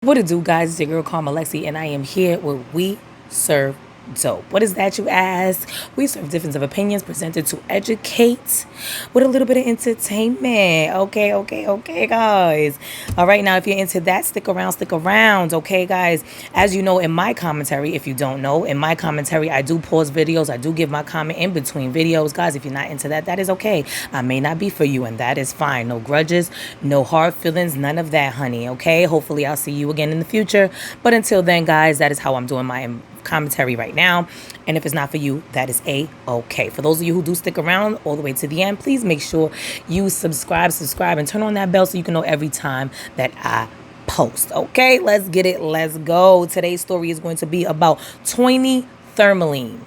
What it do, guys? It's your girl 𝚂𝚾𝙲𝙸𝙰, and I am here where we serve dope. What is that, you ask? We serve difference of opinions presented to educate with a little bit of entertainment. Okay, guys. All right, now if you're into that, stick around. Okay, guys. As you know, in my commentary, if you don't know, in my commentary, I do pause videos. I do give my comment in between videos. Guys, if you're not into that, that is okay. I may not be for you, and that is fine. No grudges, no hard feelings, none of that, honey. Okay, hopefully I'll see you again in the future. But until then, guys, that is how I'm doing my commentary right now, and if it's not for you, that is okay. For those of you who do stick around all the way to the end, please make sure you subscribe and turn on that bell so you can know every time that I post. Okay, let's get it, let's go. Today's story is going to be about 𝚃𝙾𝙸𝙰𝙃.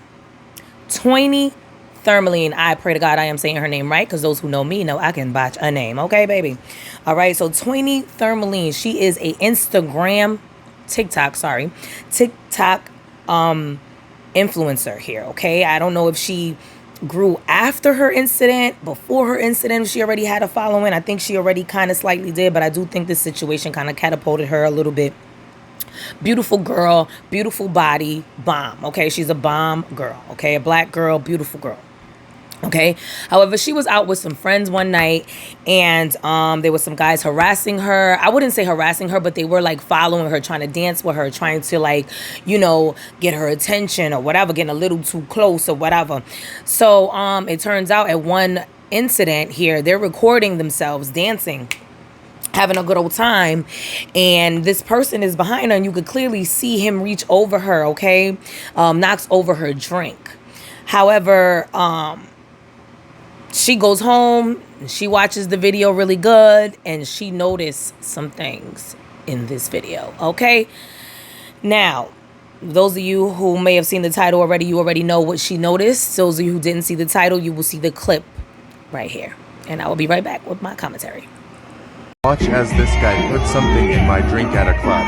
𝚃𝙾𝙸𝙰𝙃. I pray to God I am saying her name right, because those who know me know I can botch a name. Okay, baby. All right, so 𝚃𝙾𝙸𝙰𝙃, she is a TikTok influencer here. Okay, I don't know if she grew after her incident, before her incident, she already had a following. I think she already kind of slightly did, but I do think this situation kind of catapulted her a little bit. Beautiful girl, beautiful body, bomb. Okay, she's a bomb girl. Okay, a black girl, beautiful girl. Okay, however, she was out with some friends one night, and there was some guys harassing her. I wouldn't say harassing her, but they were like following her, trying to dance with her, trying to, like, you know, get her attention or whatever, getting a little too close or whatever. So it turns out at one incident here, they're recording themselves dancing, having a good old time, and this person is behind her, and you could clearly see him reach over her. Okay, knocks over her drink. However, she goes home, she watches the video really good, and she noticed some things in this video. Okay, now those of you who may have seen the title already, you already know what she noticed. Those of you who didn't see the title, you will see the clip right here, and I will be right back with my commentary. Watch as this guy put something in my drink at a club.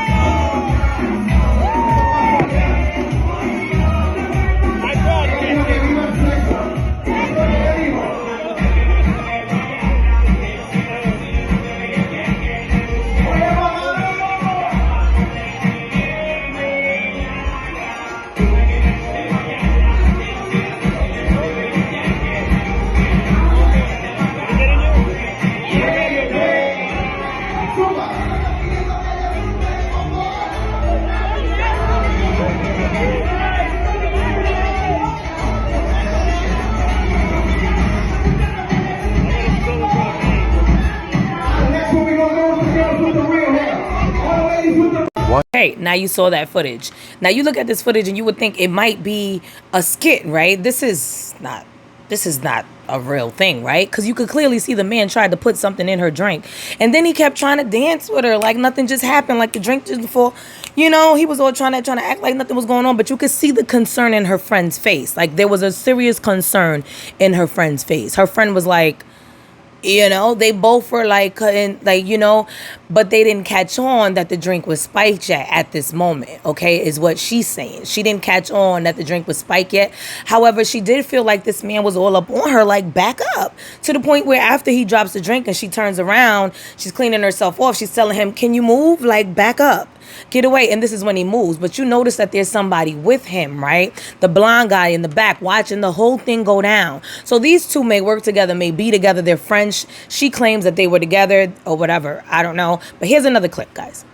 Hey, now you saw that footage. Now you look at this footage and you would think it might be a skit, right? This is not a real thing, right? Because you could clearly see the man tried to put something in her drink, and then he kept trying to dance with her like nothing just happened, like the drink didn't fall. You know, he was all trying to act like nothing was going on, but you could see the concern in her friend's face. Like, there was a serious concern in her friend's face. Her friend was like, you know, they both were like, you know, but they didn't catch on that the drink was spiked yet at this moment. Okay, is what she's saying. She didn't catch on that the drink was spiked yet. However, she did feel like this man was all up on her, like, back up, to the point where after he drops the drink and she turns around, she's cleaning herself off. She's telling him, can you move? Like, back up. Get away. And this is when he moves. But you notice that there's somebody with him, right? The blonde guy in the back watching the whole thing go down. So these two may work together, may be together. They're friends. She claims that they were together or whatever. I don't know. But here's another clip, guys.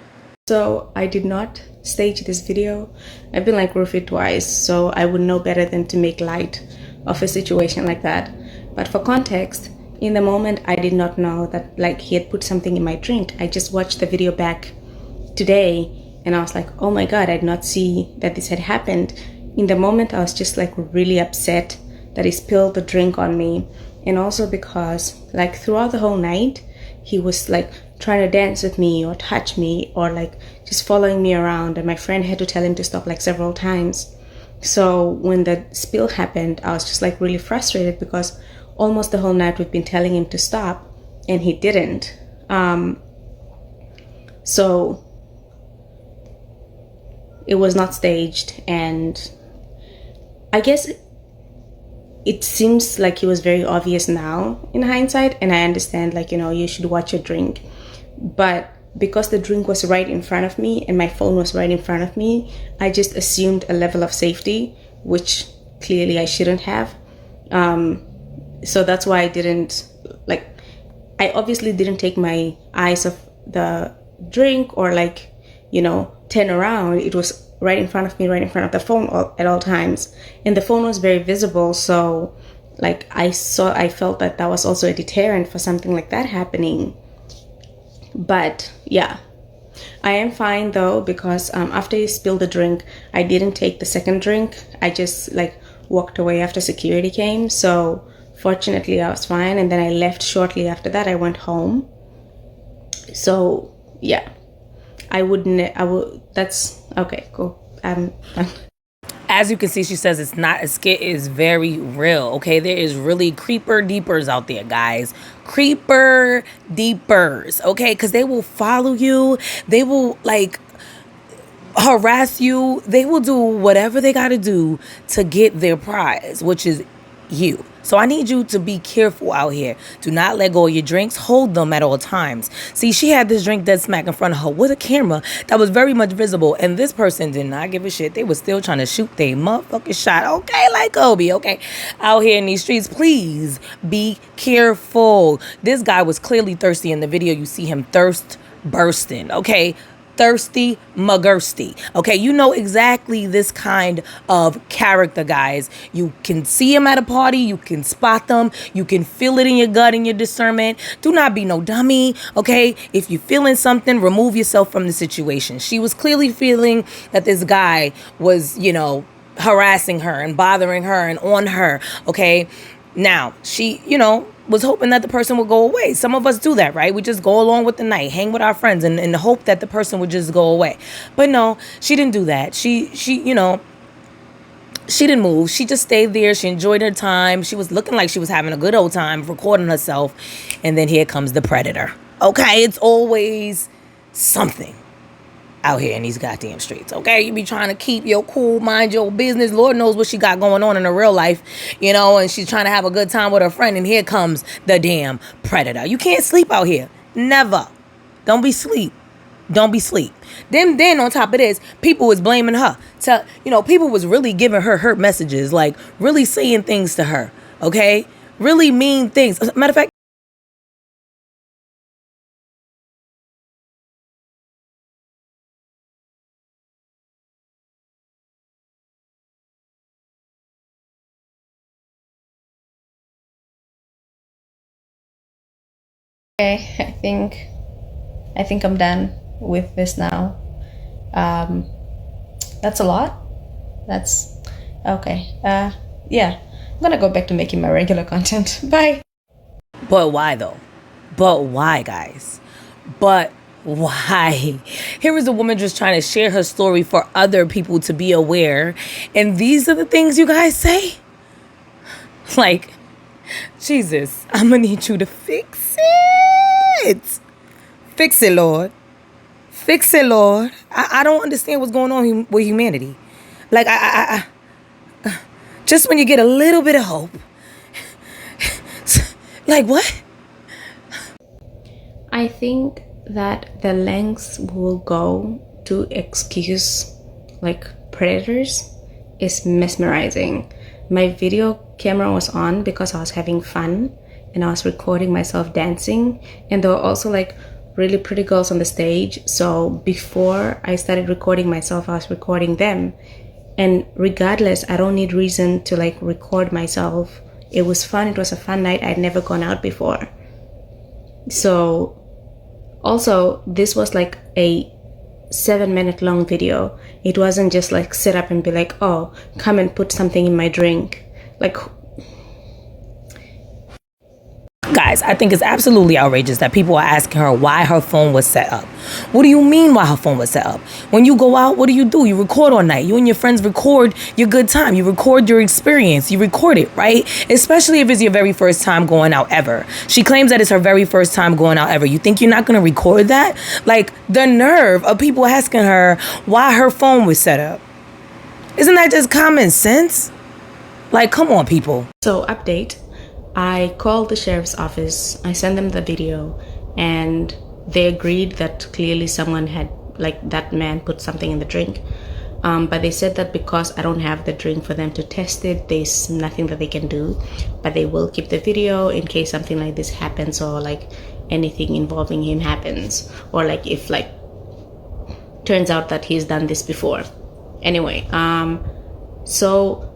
So I did not stage this video. I've been like roofied twice, so I would know better than to make light of a situation like that. But for context, in the moment, I did not know that, like, he had put something in my drink. I just watched the video back today, and I was like, oh my God, I did not see that this had happened. In the moment, I was just like really upset that he spilled the drink on me. And also because, like, throughout the whole night, he was like trying to dance with me or touch me or like just following me around, and my friend had to tell him to stop like several times. So when the spill happened, I was just like really frustrated, because almost the whole night we've been telling him to stop and he didn't. So it was not staged, and I guess it seems like it was very obvious now in hindsight, and I understand, like, you know, you should watch your drink, but because the drink was right in front of me and my phone was right in front of me, I just assumed a level of safety, which clearly I shouldn't have. So that's why I didn't, like, I obviously didn't take my eyes off the drink or, like, you know, turn around. It was right in front of me, right in front of the phone at all times. And the phone was very visible. So, like, I felt that that was also a deterrent for something like that happening. But yeah, I am fine though, because after he spilled the drink, I didn't take the second drink. I just, like, walked away after security came. So fortunately I was fine. And then I left shortly after that. I went home. So yeah, that's okay, cool. As you can see, she says it's not a skit, it's very real, okay? There is really creeper deepers out there, guys. Creeper deepers, okay? Because they will follow you. They will, like, harass you. They will do whatever they got to do to get their prize, which is you. So I need you to be careful out here. Do not let go of your drinks. Hold them at all times. See, she had this drink dead smack in front of her with a camera that was very much visible. And this person did not give a shit. They were still trying to shoot their motherfucking shot. Okay, like Kobe, okay? Out here in these streets, please be careful. This guy was clearly thirsty in the video. You see him thirst bursting, okay? Thirsty McGirsty. Okay, you know exactly this kind of character, guys. You can see him at a party. You can spot them. You can feel it in your gut and your discernment. Do not be no dummy, okay? If you're feeling something, remove yourself from the situation. She was clearly feeling that this guy was, you know, harassing her and bothering her and on her, okay? Now, she, you know, was hoping that the person would go away. Some of us do that, right? We just go along with the night, hang with our friends and hope that the person would just go away. But no, she didn't do that. She, you know, she didn't move. She just stayed there. She enjoyed her time. She was looking like she was having a good old time, recording herself. And then here comes the predator. Okay, it's always something out here in these goddamn streets, okay? You be trying to keep your cool, mind your business. Lord knows what she got going on in her real life, you know, and she's trying to have a good time with her friend, and here comes the damn predator. You can't sleep out here. Never. Don't be sleep. Don't be sleep. Then on top of this, people was blaming her. You know, people was really giving her hurt messages, like really saying things to her, okay? Really mean things. Matter of fact, Okay, I think I'm done with this now. That's a lot. That's okay. Yeah, I'm gonna go back to making my regular content. Bye. but why though? But why, guys? But why? Here is a woman just trying to share her story for other people to be aware. And these are the things you guys say? Like, Jesus, I'm gonna need you to fix it. Fix it, Lord. Fix it, Lord. I don't understand what's going on with humanity. Like, I just when you get a little bit of hope. Like, what? I think that the lengths we'll go to excuse, like, predators is mesmerizing. My video camera was on because I was having fun and I was recording myself dancing, and there were also, like, really pretty girls on the stage. So before I started recording myself, I was recording them. And regardless, I don't need reason to, like, record myself. It was fun. It was a fun night. I'd never gone out before. So also, this was like a 7-minute long video. It wasn't just like sit up and be like, oh, come and put something in my drink. Like, Guys, I think it's absolutely outrageous that people are asking her why her phone was set up. What do you mean why her phone was set up? When you go out, what do? You record all night. You and your friends record your good time. You record your experience. You record it, right? Especially if it's your very first time going out ever. She claims that it's her very first time going out ever. You think you're not going to record that? Like, the nerve of people asking her why her phone was set up. Isn't that just common sense? Like, come on, people. so update. I called the sheriff's office. I sent them the video, and they agreed that clearly someone had, like, that man put something in the drink. But they said that because I don't have the drink for them to test it, there's nothing that they can do. But they will keep the video in case something like this happens, or like anything involving him happens, or like if like turns out that he's done this before. Anyway, so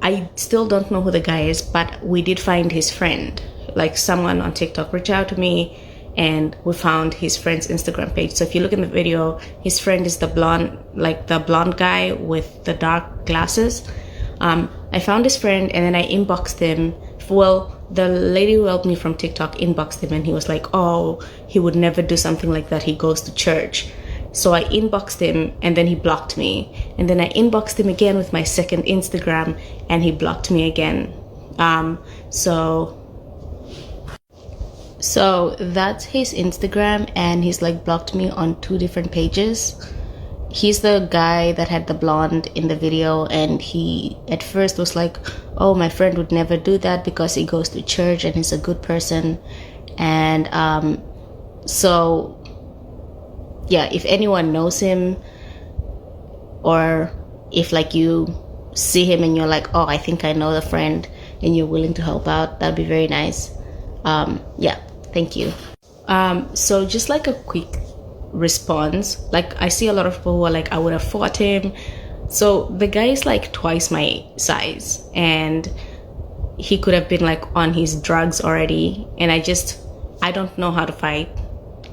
I still don't know who the guy is, but we did find his friend. Like, someone on TikTok reached out to me and we found his friend's Instagram page. So if you look in the video, his friend is the blonde, like the blonde guy with the dark glasses. I found his friend and then I inboxed him. Well, the lady who helped me from TikTok inboxed him and he was like, oh, he would never do something like that. He goes to church. So I inboxed him and then he blocked me. And then I inboxed him again with my second Instagram and he blocked me again. So that's his Instagram, and he's like blocked me on 2 different pages. He's the guy that had the blonde in the video, and he at first was like, oh, my friend would never do that because he goes to church and he's a good person. And so yeah, if anyone knows him, or if like you see him and you're like, oh, I think I know the friend, and you're willing to help out, that'd be very nice. Yeah, thank you. So just like a quick response, like I see a lot of people who are like, I would have fought him. So the guy is like twice my size, and he could have been like on his drugs already, and I don't know how to fight.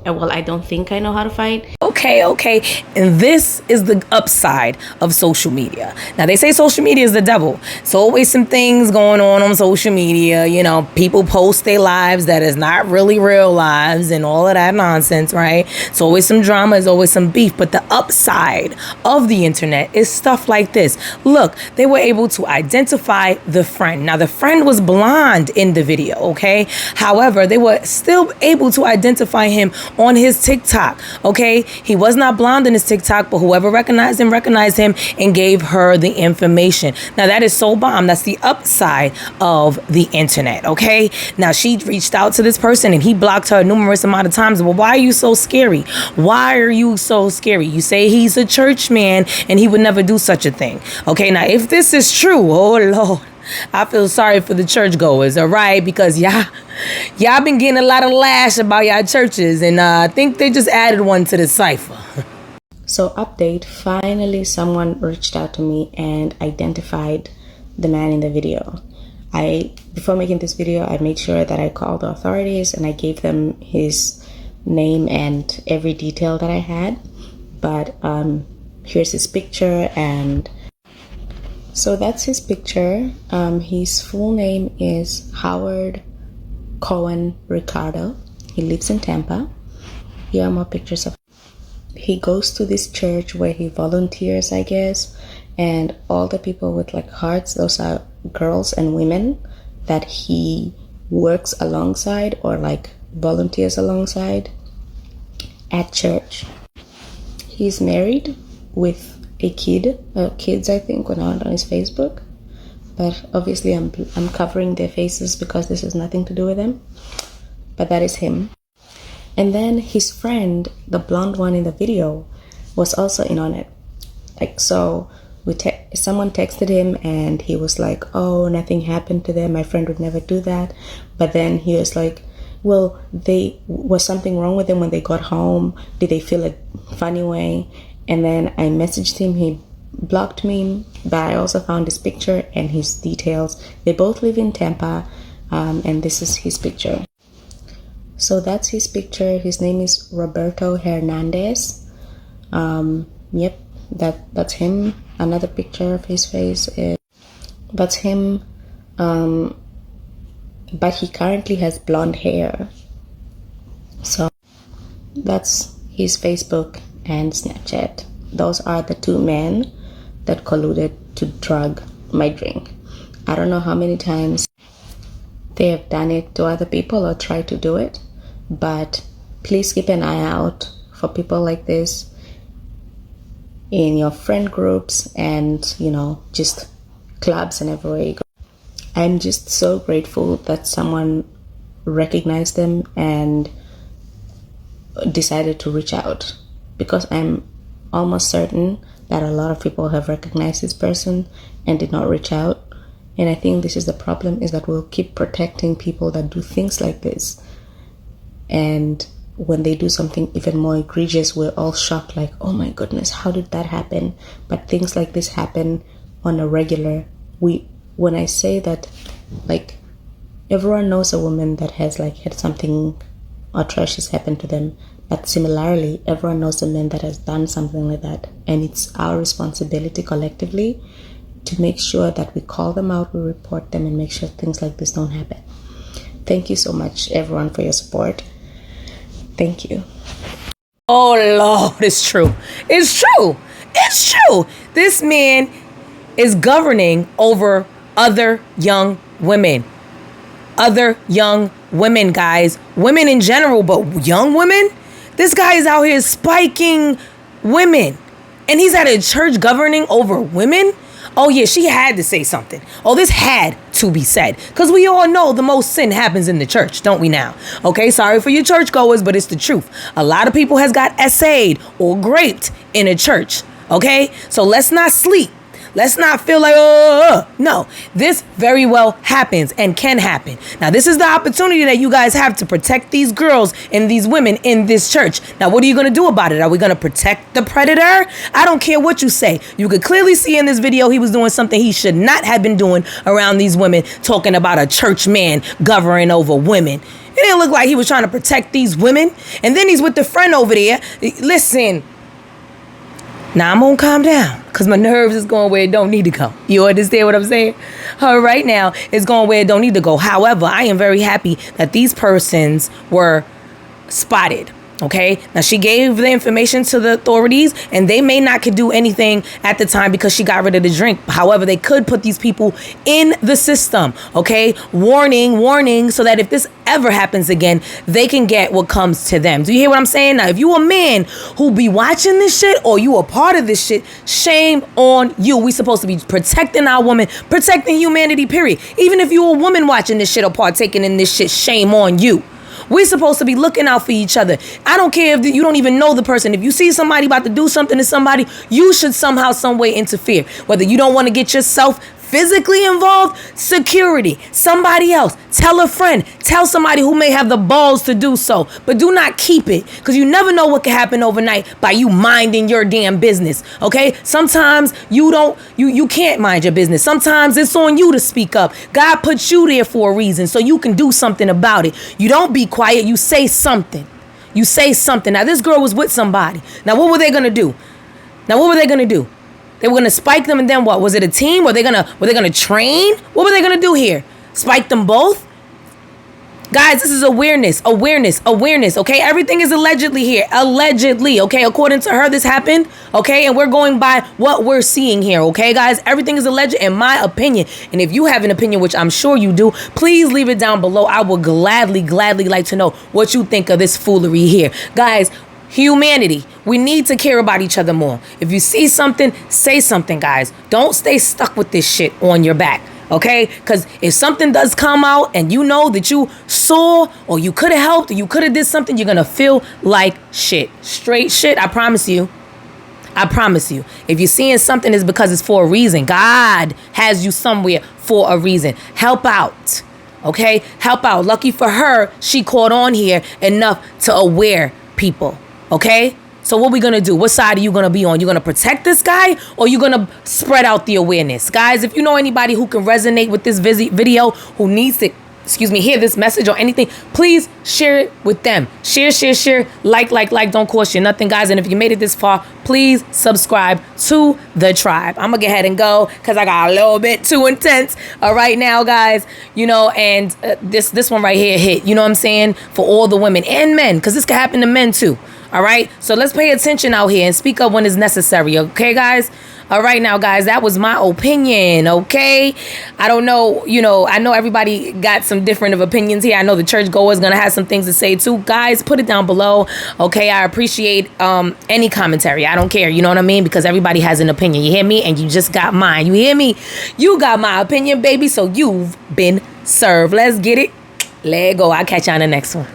Well, I don't think I know how to fight. Okay. And this is the upside of social media. Now, they say social media is the devil. So always some things going on social media. You know, people post their lives that is not really real lives and all of that nonsense, right? So always some drama, is always some beef. But the upside of the internet is stuff like this. Look, they were able to identify the friend. Now, the friend was blonde in the video, okay? However, they were still able to identify him on his TikTok, okay? He was not blonde in his TikTok, but whoever recognized him and gave her the information. Now, that is so bomb. That's the upside of the internet, okay? Now, she reached out to this person and he blocked her numerous amount of times. Well, why are you so scary? Why are you so scary? You say he's a church man and he would never do such a thing. Okay, now, if this is true, oh, Lord, I feel sorry for the churchgoers, all right? Because y'all been getting a lot of lash about y'all churches, and I think they just added one to the cipher. So update, finally someone reached out to me and identified the man in the video. Before making this video, I made sure that I called the authorities and I gave them his name and every detail that I had. But here's his picture, and so that's his picture. His full name is Howard Cohen Ricardo. He lives in Tampa. Here are more pictures of him. He goes to this church where he volunteers, I guess, and all the people with like hearts, those are girls and women that he works alongside or like volunteers alongside at church. He's married with kids, I think, went out on his Facebook, but obviously I'm covering their faces because this has nothing to do with them, but that is him. And then his friend, the blonde one in the video, was also in on it. Like, so someone texted him and he was like, oh, nothing happened to them, my friend would never do that. But then he was like, well, was something wrong with them when they got home? Did they feel a funny way? And then I messaged him, he blocked me, but I also found his picture and his details. They both live in Tampa, and this is his picture. So that's his picture. His name is Roberto Hernandez. Yep, that's him. Another picture of his face that's him. But he currently has blonde hair. So that's his Facebook and Snapchat. Those are the 2 men that colluded to drug my drink. I don't know how many times they have done it to other people or tried to do it, but please keep an eye out for people like this in your friend groups and, you know, just clubs and everywhere you go. I'm just so grateful that someone recognized them and decided to reach out, because I'm almost certain that a lot of people have recognized this person and did not reach out. And I think this is the problem, is that we'll keep protecting people that do things like this. And when they do something even more egregious, we're all shocked, like, oh my goodness, how did that happen? But things like this happen on a regular. When I say that, like, everyone knows a woman that has like had something atrocious happen to them, but similarly, everyone knows a man that has done something like that. And it's our responsibility collectively to make sure that we call them out, we report them, and make sure things like this don't happen. Thank you so much, everyone, for your support. Thank you. Oh, Lord, it's true. It's true. It's true. This man is governing over other young women. Other young women, guys. Women in general, but young women? This guy is out here spiking women. And he's at a church governing over women? Oh, yeah, she had to say something. Oh, this had to be said. Because we all know the most sin happens in the church, don't we now? Okay, sorry for your churchgoers, but it's the truth. A lot of people has got essayed or graped in a church. Okay, so let's not sleep. Let's not feel like, no, this very well happens and can happen. Now, this is the opportunity that you guys have to protect these girls and these women in this church. Now, what are you going to do about it? Are we going to protect the predator? I don't care what you say. You could clearly see in this video he was doing something he should not have been doing around these women, talking about a church man governing over women. It didn't look like he was trying to protect these women. And then he's with the friend over there. Listen. Now, I'm going to calm down because my nerves is going where it don't need to go. You understand what I'm saying? Her right now is going where it don't need to go. However, I am very happy that these persons were spotted. Okay, now she gave the information to the authorities and they may not could do anything at the time because she got rid of the drink. However, they could put these people in the system. Okay, warning, so that if this ever happens again, they can get what comes to them. Do you hear what I'm saying? Now, if you a man who be watching this shit or you a part of this shit, shame on you. We supposed to be protecting our women, protecting humanity, period. Even if you a woman watching this shit or partaking in this shit, shame on you. We're supposed to be looking out for each other. I don't care if you don't even know the person. If you see somebody about to do something to somebody, you should somehow, some way interfere. Whether you don't want to get yourself physically involved, security, somebody else, tell a friend, tell somebody who may have the balls to do so, but do not keep it, because you never know what can happen overnight by you minding your damn business. Okay, sometimes you can't mind your business. Sometimes it's on you to speak up. God put you there for a reason, so you can do something about it. You don't be quiet, you say something. Now, this girl was with somebody. Now, what were they gonna do? They were gonna spike them, and then what? Was it a team? Were they gonna train? What were they gonna do here? Spike them both? Guys, this is awareness. Okay, everything is allegedly here. Allegedly, okay. According to her, this happened. Okay, and we're going by what we're seeing here. Okay, guys, everything is alleged, in my opinion. And if you have an opinion, which I'm sure you do, please leave it down below. I will gladly like to know what you think of this foolery here, guys. Humanity. We need to care about each other more. If you see something, say something, guys. Don't stay stuck with this shit on your back, okay? Because if something does come out and you know that you saw or you could have helped or you could have did something, you're going to feel like shit. Straight shit, I promise you. If you're seeing something, it's because it's for a reason. God has you somewhere for a reason. Help out, okay? Help out. Lucky for her, she caught on here enough to aware people. Okay, so what we gonna do? What side are you gonna be on? You gonna protect this guy or you gonna spread out the awareness? Guys, if you know anybody who can resonate with this video, who needs to, hear this message or anything, please share it with them. Share, like, don't cost you nothing, guys. And if you made it this far, please subscribe to the tribe. I'm gonna go ahead and go because I got a little bit too intense right now, guys. You know, and this one right here hit, you know what I'm saying? For all the women and men, because this can happen to men too. All right, so let's pay attention out here and speak up when it's necessary. Okay, guys? All right, now, guys, that was my opinion. Okay, I don't know, I know everybody got some different of opinions here. I know the churchgoer is gonna have some things to say too. Guys, put it down below. Okay, I appreciate any commentary. I don't care, you know what I mean? Because everybody has an opinion. You hear me? And you just got mine. You hear me? You got my opinion, baby. So you've been served. Let's get it. Let go. I'll catch you on the next one.